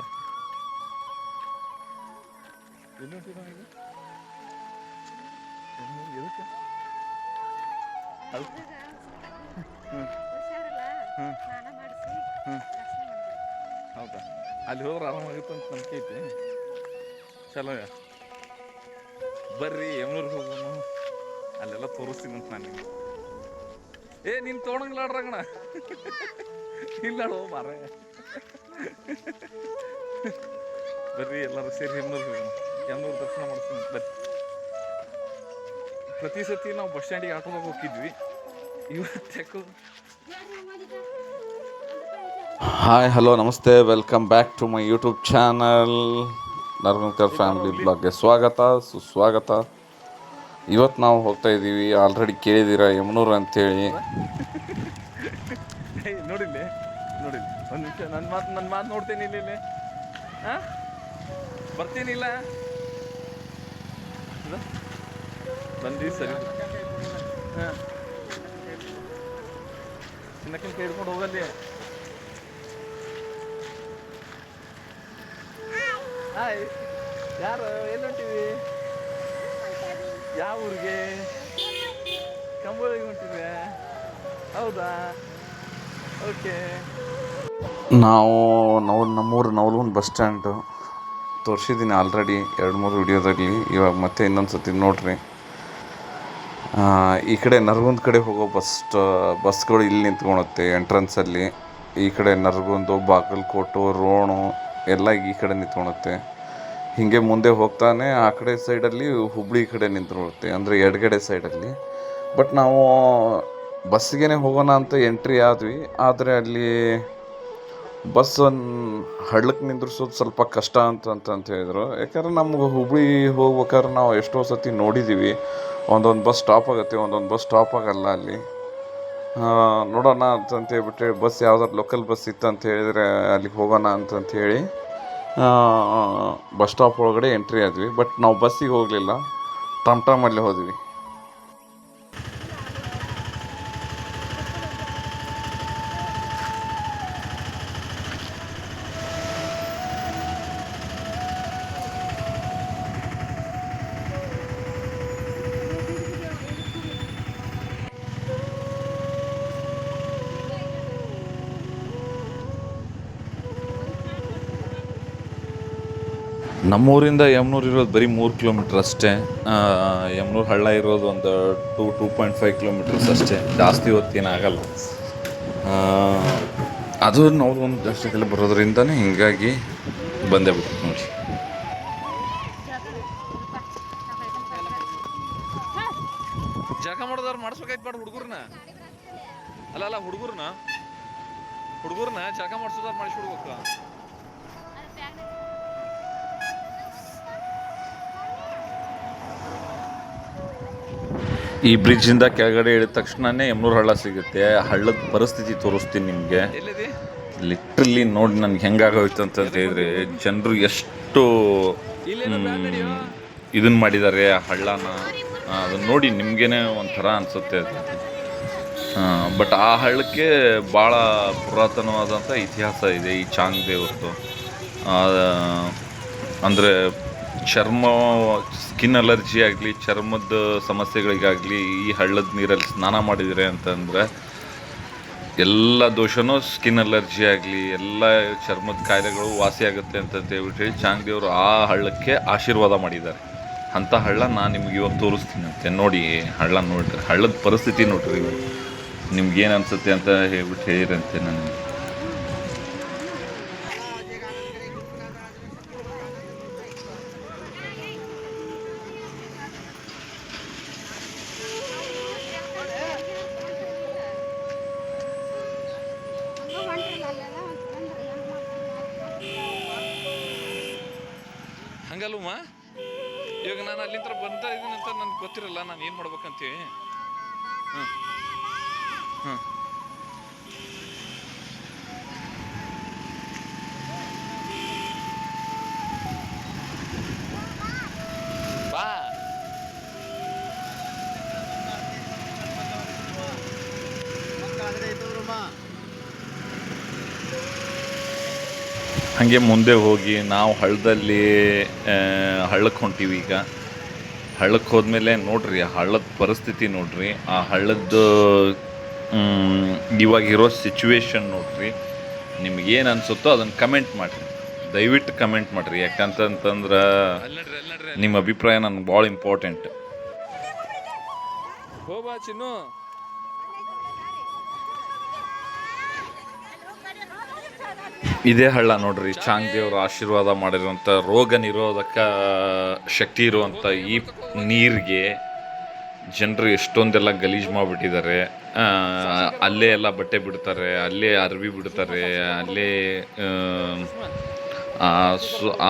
ಬರ್ತಾರೆ. ಎಲ್ಲಿ ಹೊಂಟಿದ್ದ ಈಗ? ಎದಕ್ಕೆ? ಅದು ಹ್ಞೂ ಹ್ಞೂ ಹ್ಞೂ ಹೌದಾ? ಅಲ್ಲಿ ಹೋದ್ರೆ ಆರಾಮಾಗಿತ್ತು ಅಂತ ನಂಬಿಕೆ ಐತಿ. ಚಲೋ ಬರ್ರಿ ಯಮನೂರಿಗೆ ಹೋಗೋಣ, ಅಲ್ಲೆಲ್ಲ ತೋರಿಸ್ತೀನಿ ಅಂತ ನಾನು ನಿಮ್ಗೆ. ನೀನು ತೊಗೊಂಡಂಗಿಲ್ಲಾಡ್ರಗಣ ಇಲ್ಲಾಡು ಮಾರ. ಬರ್ರಿ ಎಲ್ಲರೂ ಸೇರಿ ಯಮನೂರಿಗೆ ಹೋಗೋಣ, ಯಮನೂರು ದರ್ಶನ ಮಾಡಿಸ್ತೀನಿ ಅಂತ ಬರ್ರಿ. ಪ್ರತಿ ಸತಿ ನಾವು ಬಸ್ ಸ್ಟ್ಯಾಂಡಿಗೆ ಆಟೋದಾಗ ಹೋಗಿದ್ವಿ, ಇವತ್ತು ಹಾಯ್ ಹಲೋ ನಮಸ್ತೆ, welcome back to my YouTube channel ನರ್ಮಕರ್ ಫ್ಯಾಮಿಲಿ ಬ್ಲಾಗ್ಗೆ ಸ್ವಾಗತ ಸುಸ್ವಾಗತ. ಇವತ್ತು ನಾವು ಹೋಗ್ತಾ ಇದ್ದೀವಿ, ಆಲ್ರೆಡಿ ಕೇಳಿದ್ದೀರಾ ಯಮನೂರು ಅಂತೇಳಿ. ನೋಡಿಲ್ಲ ನೋಡಿಲ್ಲ, ಒಂದು ನಿಮಿಷ ನನ್ನ ಮಾತು ನೋಡ್ತೇನೆ. ಇಲ್ಲಿ ಹಾಂ ಬರ್ತೀನಿಲ್ಲ ಬಂದು ಸರಿ. ಹಾಂ ಚಿನ್ನಕ್ಕಿನ ಕೈ ಹಿಡ್ಕೊಂಡು ಹೋಗಲ್ಲಿ. ಹಾಯ್, ಯಾರು ಎಲ್ಲಿ ಹೊಂಟಿವಿ? ಯಾವ ಊರಿಗೆ? ಕಂಬೋಳಿಗೆ ಹೊಂಟಿವೆ. ಹೌದಾ? ಓಕೆ. ನಾವು ನಮ್ಮೂರು ನವಲಗುಂದ ಬಸ್ ಸ್ಟ್ಯಾಂಡು ತೋರಿಸಿದ್ದೀನಿ ಆಲ್ರೆಡಿ 2-3 ವಿಡಿಯೋದಲ್ಲಿ. ಇವಾಗ ಮತ್ತೆ ಇನ್ನೊಂದು ಸತಿ ನೋಡ್ರಿ. ಈ ಕಡೆ ನರಗುಂದ ಕಡೆ ಹೋಗೋ ಬಸ್ಗಳು ಇಲ್ಲಿ ನಿಂತ್ಕೊಳುತ್ತೆ ಎಂಟ್ರೆನ್ಸಲ್ಲಿ. ಈ ಕಡೆ ನರಗುಂದ, ಬಾಗಲಕೋಟೆ, ರೋಣು ಎಲ್ಲ ಈ ಕಡೆ ನಿಂತ್ಕೊಳುತ್ತೆ. ಹೀಗೆ ಮುಂದೆ ಹೋಗ್ತಾನೆ ಆ ಕಡೆ ಸೈಡಲ್ಲಿ ಹುಬ್ಳಿ ಕಡೆ ನಿಂತ್ಕೊಳುತ್ತೆ, ಅಂದರೆ ಎಡಗಡೆ ಸೈಡಲ್ಲಿ. ಬಟ್ ನಾವು ಬಸ್ಸಿಗೆ ಹೋಗೋಣ ಅಂತ ಎಂಟ್ರಿ ಆದ್ವಿ, ಆದರೆ ಅಲ್ಲಿ ಬಸ್ ಹಳ್ಳಕ್ಕೆ ನಿಂದ್ರಿಸೋದು ಸ್ವಲ್ಪ ಕಷ್ಟ ಅಂತ ಹೇಳಿದರು. ಯಾಕಂದ್ರೆ ನಮ್ಗೆ ಹುಬ್ಳಿ ಹೋಗ್ಬೇಕಾದ್ರೆ ನಾವು ಎಷ್ಟೋ ಸತಿ ನೋಡಿದ್ದೀವಿ, ಒಂದೊಂದು ಬಸ್ ಸ್ಟಾಪ್ ಆಗುತ್ತೆ, ಒಂದೊಂದು ಬಸ್ ಸ್ಟಾಪ್ ಆಗೋಲ್ಲ ಅಲ್ಲಿ. ನೋಡೋಣ ಅಂತಂತ ಹೇಳ್ಬಿಟ್ಟು ಬಸ್ ಯಾವ್ದಾದ್ರು ಲೋಕಲ್ ಬಸ್ ಇತ್ತು ಅಂತ ಹೇಳಿದರೆ ಅಲ್ಲಿಗೆ ಹೋಗೋಣ ಅಂತಂತ ಹೇಳಿ ಬಸ್ ಸ್ಟಾಪ್ ಒಳಗಡೆ ಎಂಟ್ರಿ ಆದ್ವಿ. ಬಟ್ ನಾವು ಬಸ್ಸಿಗೆ ಹೋಗಲಿಲ್ಲ, ಟಮ್ಟಮಲ್ಲಿ ಹೋದ್ವಿ. ನಮ್ಮೂರಿಂದ ಯಮನೂರು ಇರೋದು ಬರೀ 3 ಕಿಲೋಮೀಟ್ರ್ ಅಷ್ಟೇ. ಯಮನೂರು ಹಳ್ಳ ಇರೋದು ಒಂದು 2.5 ಕಿಲೋಮೀಟರ್ಸ್ ಅಷ್ಟೇ, ಜಾಸ್ತಿ ಹೊತ್ತೇನಾಗಲ್ಲ. ಅದು ನಾವು ಒಂದು ಜಾಸ್ತಿ ಬರೋದ್ರಿಂದನೇ ಹಿಂಗಾಗಿ ಬಂದೇ ಬಿಟ್ಟು ನೋಡಿ. ಜಳಕ ಮಾಡೋದವ್ರು ಮಾಡಿಸ್ಬೇಕಾಯ್ತು ಬಾಡ ಹುಡುಗರ್ನ. ಅಲ್ಲ ಹುಡುಗರ್ನ ಜಳಕ ಮಾಡಿಸೋದಾರು ಮಾಡಿಸ್ಬಿಡ್ಬೇಕು. ಈ ಬ್ರಿಡ್ಜಿಂದ ಕೆಳಗಡೆ ಇಳಿದ ತಕ್ಷಣನೇ ಯಮನೂರು ಹಳ್ಳ ಸಿಗುತ್ತೆ. ಹಳ್ಳದ ಪರಿಸ್ಥಿತಿ ತೋರಿಸ್ತೀನಿ ನಿಮಗೆ. ಲಿಟ್ರಲಿ ನೋಡಿ ನನಗೆ ಹೆಂಗಾಗೋಯ್ತು ಅಂತ ಹೇಳಿದ್ರೆ, ಜನರು ಎಷ್ಟು ಇದನ್ನು ಮಾಡಿದ್ದಾರೆ ಆ ಹಳ್ಳನ, ಅದನ್ನು ನೋಡಿ ನಿಮಗೇನೆ ಒಂಥರ ಅನಿಸುತ್ತೆ ಅದು. ಬಟ್ ಆ ಹಳ್ಳಕ್ಕೆ ಭಾಳ ಪುರಾತನವಾದಂಥ ಇತಿಹಾಸ ಇದೆ. ಈ ಚಾಂಗ್ ದೇವ್ರದ್ದು ಅಂದರೆ ಸ್ಕಿನ್ ಅಲರ್ಜಿ ಆಗಲಿ, ಚರ್ಮದ ಸಮಸ್ಯೆಗಳಿಗಾಗಲಿ ಈ ಹಳ್ಳದ ನೀರಲ್ಲಿ ಸ್ನಾನ ಮಾಡಿದರೆ ಅಂತಂದರೆ ಎಲ್ಲ ದೋಷನೂ, ಸ್ಕಿನ್ ಅಲರ್ಜಿ ಆಗಲಿ ಎಲ್ಲ ಚರ್ಮದ ಕಾಯಿಲೆಗಳು ವಾಸಿಯಾಗುತ್ತೆ ಅಂತಂತೇಳ್ಬಿಟ್ಟು ಚಾಂಗ್ ದೇವರು ಆ ಹಳ್ಳಕ್ಕೆ ಆಶೀರ್ವಾದ ಮಾಡಿದ್ದಾರೆ. ಅಂಥ ಹಳ್ಳ ನಾನು ನಿಮ್ಗೆ ಇವತ್ತು ತೋರಿಸ್ತೀನಿ ಅಂತೆ. ನೋಡಿ ಹಳ್ಳ ನೋಡಿರಿ, ಹಳ್ಳದ ಪರಿಸ್ಥಿತಿ ನೋಡ್ರಿ, ನಿಮ್ಗೇನು ಅನಿಸುತ್ತೆ ಅಂತ ಹೇಳ್ಬಿಟ್ಟು ಹೇಳಿರಂತೆ ನನಗೆ. ಹಂಗಲ್ವಮ್ಮ, ಇವಾಗ ನಾನು ಅಲ್ಲಿಂದ ಬಂದ ಇದೀನಂತ ನನಗೆ ಗೊತ್ತಿರಲ್ಲ, ನಾನು ಏನು ಮಾಡ್ಬೇಕಂತೀವಿ. ಬಾ ಹಾಗೆ ಮುಂದೆ ಹೋಗಿ ನಾವು ಹಳ್ಳದಲ್ಲಿ ಹಳ್ಳಕ್ಕೆ ಹೊಂಟೀವಿ ಈಗ. ಹಳ್ಳಕ್ಕೆ ಹೋದ್ಮೇಲೆ ನೋಡ್ರಿ ಆ ಹಳ್ಳದ ಪರಿಸ್ಥಿತಿ ನೋಡ್ರಿ, ಆ ಹಳ್ಳದ್ದು ಇವಾಗಿರೋ ಸಿಚುವೇಶನ್ ನೋಡ್ರಿ. ನಿಮ್ಗೇನು ಅನಿಸುತ್ತೋ ಅದನ್ನು ಕಮೆಂಟ್ ಮಾಡಿರಿ, ದಯವಿಟ್ಟು ಕಮೆಂಟ್ ಮಾಡಿರಿ. ಯಾಕಂತಂದ್ರೆ ನಿಮ್ಮ ಅಭಿಪ್ರಾಯ ನನಗೆ ಭಾಳ ಇಂಪಾರ್ಟೆಂಟ್. ಹೋಬಾ ಚಿನ್ನು. ಇದೇ ಹಳ್ಳ ನೋಡ್ರಿ, ಚಾಂಗ್ ದೇವ್ರ ಆಶೀರ್ವಾದ ಮಾಡಿರುವಂಥ ರೋಗ ನಿರೋಧಕ ಶಕ್ತಿ ಇರುವಂಥ ಈ ನೀರಿಗೆ ಜನರು ಎಷ್ಟೊಂದೆಲ್ಲ ಗಲೀಜು ಮಾಡಿಬಿಟ್ಟಿದ್ದಾರೆ. ಅಲ್ಲೇ ಎಲ್ಲ ಬಟ್ಟೆ ಬಿಡ್ತಾರೆ, ಅಲ್ಲೇ ಅರ್ವಿ ಬಿಡ್ತಾರೆ, ಅಲ್ಲೇ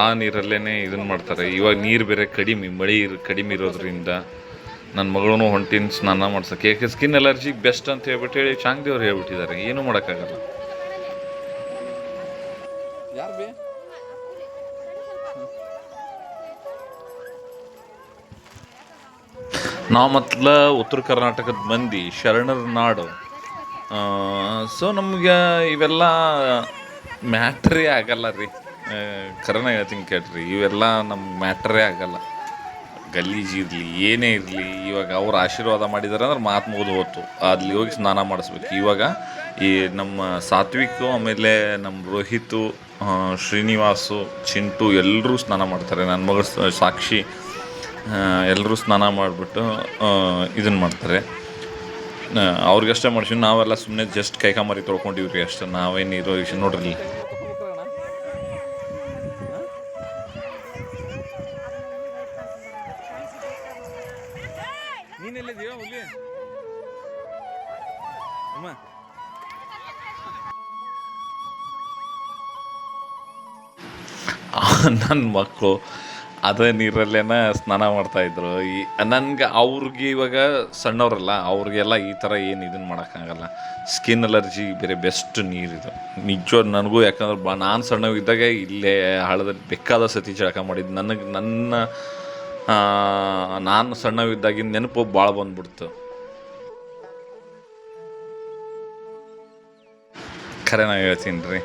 ಆ ನೀರಲ್ಲೇ ಇದನ್ನು ಮಾಡ್ತಾರೆ. ಇವಾಗ ನೀರು ಬೇರೆ ಕಡಿಮೆ, ಮಳೆ ಕಡಿಮೆ ಇರೋದ್ರಿಂದ ನನ್ನ ಮಗಳೂ ಹೊಂಟಿನ ಸ್ನಾನ ಮಾಡ್ಸೋಕ್ಕೆ. ಯಾಕೆ ಸ್ಕಿನ್ ಅಲರ್ಜಿಗೆ ಬೆಸ್ಟ್ ಅಂತ ಹೇಳಿ ಚಾಂಗ್ ದೇವ್ರು ಹೇಳ್ಬಿಟ್ಟಿದ್ದಾರೆ, ಏನೂ ಮಾಡೋಕ್ಕಾಗಲ್ಲ. ಯಾರು ಬೇ ನಾವು ಮೊದಲ ಉತ್ತರ ಕರ್ನಾಟಕದ ಮಂದಿ, ಶರಣರ ನಾಡು. ಸೊ ನಮ್ಗೆ ಇವೆಲ್ಲ ಮ್ಯಾಟ್ರೇ ಆಗಲ್ಲ ರೀ. ಕರೆನ ಹೇಳ್ತೀನಿ ಕೇಳ್ರಿ, ಇವೆಲ್ಲ ನಮ್ಗೆ ಮ್ಯಾಟ್ರೇ ಆಗಲ್ಲ. ಗಲೀಜಿರಲಿ ಏನೇ ಇರಲಿ, ಇವಾಗ ಅವ್ರು ಆಶೀರ್ವಾದ ಮಾಡಿದಾರೆ ಅಂದ್ರೆ ಮಾತು ಮುಗಿದು ಹೋಯ್ತು. ಅಲ್ಲಿ ಹೋಗಿ ಸ್ನಾನ ಮಾಡಿಸ್ಬೇಕು. ಇವಾಗ ಈ ನಮ್ಮ ಸಾತ್ವಿಕು, ಆಮೇಲೆ ನಮ್ಮ ರೋಹಿತು, ಶ್ರೀನಿವಾಸು, ಚಿಂಟು ಎಲ್ಲರೂ ಸ್ನಾನ ಮಾಡ್ತಾರೆ. ನನ್ನ ಮಗಳು ಸಾಕ್ಷಿ ಎಲ್ಲರೂ ಸ್ನಾನ ಮಾಡಿಬಿಟ್ಟು ಇದನ್ನು ಮಾಡ್ತಾರೆ. ಅವ್ರಿಗಷ್ಟೇ ಮಾಡ್ಸಿ, ನಾವೆಲ್ಲ ಸುಮ್ಮನೆ ಜಸ್ಟ್ ಕೈಕಾಮರಿ ತೊಳ್ಕೊಂಡಿವ್ರಿ ಅಷ್ಟೇ. ನಾವೇನು ಇರೋ ವಿಷಯ ನೋಡ್ರಿ. ನೀನೆಲ್ಲಿದೆಯೋ ಹುಲಿ ಅಮ್ಮ? ನನ್ನ ಮಕ್ಕಳು ಅದೇ ನೀರಲ್ಲೇನ ಸ್ನಾನ ಮಾಡ್ತಾಯಿದ್ರು. ನನಗೆ ಅವ್ರಿಗೆ ಇವಾಗ ಸಣ್ಣವರಲ್ಲ, ಅವ್ರಿಗೆಲ್ಲ ಈ ಥರ ಏನು ಇದನ್ನು ಮಾಡೋಕ್ಕಾಗಲ್ಲ. ಸ್ಕಿನ್ ಅಲರ್ಜಿ ಬೇರೆ ಬೆಸ್ಟ್ ನೀರಿದು ನಿಜ. ನನಗೂ ಯಾಕಂದ್ರೆ ನಾನು ಸಣ್ಣವಿದ್ದಾಗ ಇಲ್ಲೇ ಹಳ್ಳದಲ್ಲಿ ಬೇಕಾದ ಸತಿ ಜಳಕ ಮಾಡಿದ್ದು. ನಾನು ಸಣ್ಣವಿದ್ದಾಗಿನ ನೆನಪು ಭಾಳ ಬಂದ್ಬಿಡ್ತು. ಖರೆ ನಾನು ಹೇಳ್ತೀನಿ ರೀ,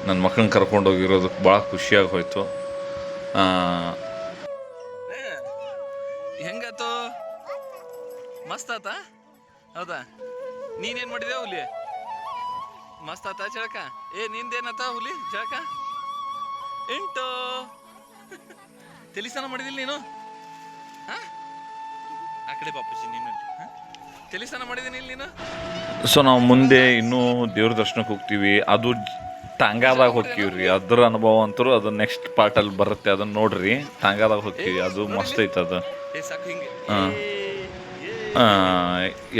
ನನ್ನ ಮಕ್ಕಳನ್ನ ಕರ್ಕೊಂಡು ಹೋಗಿರೋದಕ್ಕೆ ಭಾಳ ಖುಷಿಯಾಗಿ ಹೋಯ್ತು. ಹೆಂಗಾತು? ಮಸ್ತ್ ಆತ? ಹೌದಾ? ನೀನೇನು ಮಾಡಿದೆ ಹುಲಿ? ಮಸ್ತ್ ಆತ ಜಳಕ? ನಿಂದೇನತ್ತ ಹುಲಿ ಜಳಕ? ಎಂಟು ತಲೆ ಸ್ನಾನ ಮಾಡಿದಿಲ್ಲ ನೀನು? ಆ ಕಡೆ ಪಾಪುಜಿ ನೀನು ತಲೆ ಸ್ನಾನ ಮಾಡಿದ್ದೀನಿ ಇಲ್ಲಿ ನೀನು. ಸೊ ನಾವು ಮುಂದೆ ಇನ್ನೂ ದೇವ್ರ ದರ್ಶನಕ್ಕೆ ಹೋಗ್ತೀವಿ. ಅದು ಟಾಂಗಾದಾಗ ಹೋಗ್ತೀವ್ರಿ. ಅದ್ರ ಅನುಭವ ಅಂತರೂ ಅದು ನೆಕ್ಸ್ಟ್ ಪಾರ್ಟಲ್ಲಿ ಬರುತ್ತೆ, ಅದನ್ನು ನೋಡ್ರಿ. ಟಾಂಗಾದಾಗ ಹೋಗ್ತೀವಿ, ಅದು ಮಸ್ತ್ ಐತೆ ಅದು.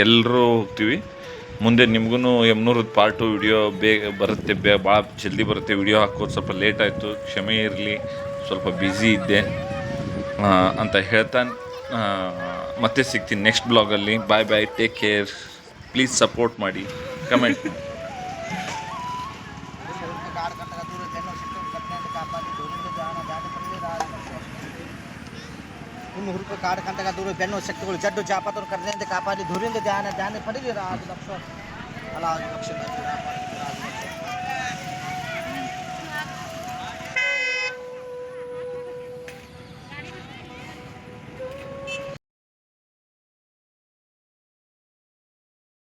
ಎಲ್ಲರೂ ಹೋಗ್ತೀವಿ. ಮುಂದೆ ನಿಮ್ಗೂ ಯಮ್ನೂರದ ಪಾರ್ಟ್ 2 ವಿಡಿಯೋ ಬೇಗ ಬರುತ್ತೆ, ಭಾಳ ಜಲ್ದಿ ಬರುತ್ತೆ. ವಿಡಿಯೋ ಹಾಕೋದು ಸ್ವಲ್ಪ ಲೇಟ್ ಆಯಿತು, ಕ್ಷಮೆ ಇರಲಿ, ಸ್ವಲ್ಪ ಬ್ಯುಸಿ ಇದ್ದೆ ಅಂತ ಹೇಳ್ತಾ ಮತ್ತೆ ಸಿಗ್ತೀನಿ ನೆಕ್ಸ್ಟ್ ಬ್ಲಾಗಲ್ಲಿ. Bye bye, take care. Please support ಮಾಡಿ, ಕಮೆಂಟ್ ಮಾಡಿ. ಹುರುಪು ಕಾಡು ಕಂಟಕ ದೂರ ಬೆನ್ನು ಶಕ್ತಿಗಳು ಜಡ್ಡು ಜಾಪತರು ಕರೆದಂತೆ ಕಾಪಾಡಿ ಧೂರಿಂದ ಧ್ಯಾನ ಪಡೆದಿರ 6 ಲಕ್ಷ ಅಲ್ಲ 6 ಲಕ್ಷ